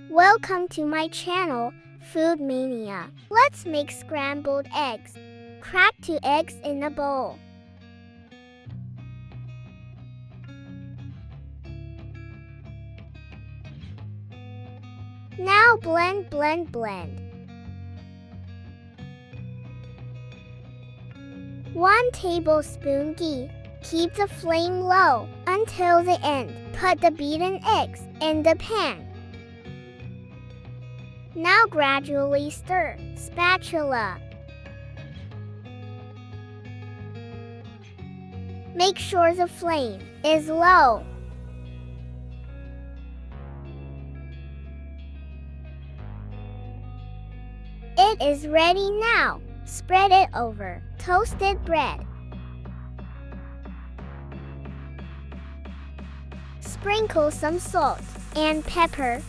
Welcome to my channel, Food Mania. Let's make scrambled eggs. Crack 2 eggs in a bowl. Now blend. 1 tablespoon ghee. Keep the flame low until the end. Put the beaten eggs in the pan. Now gradually stir. Spatula. Make sure the flame is low. It is ready now. Spread it over toasted bread. Sprinkle some salt and pepper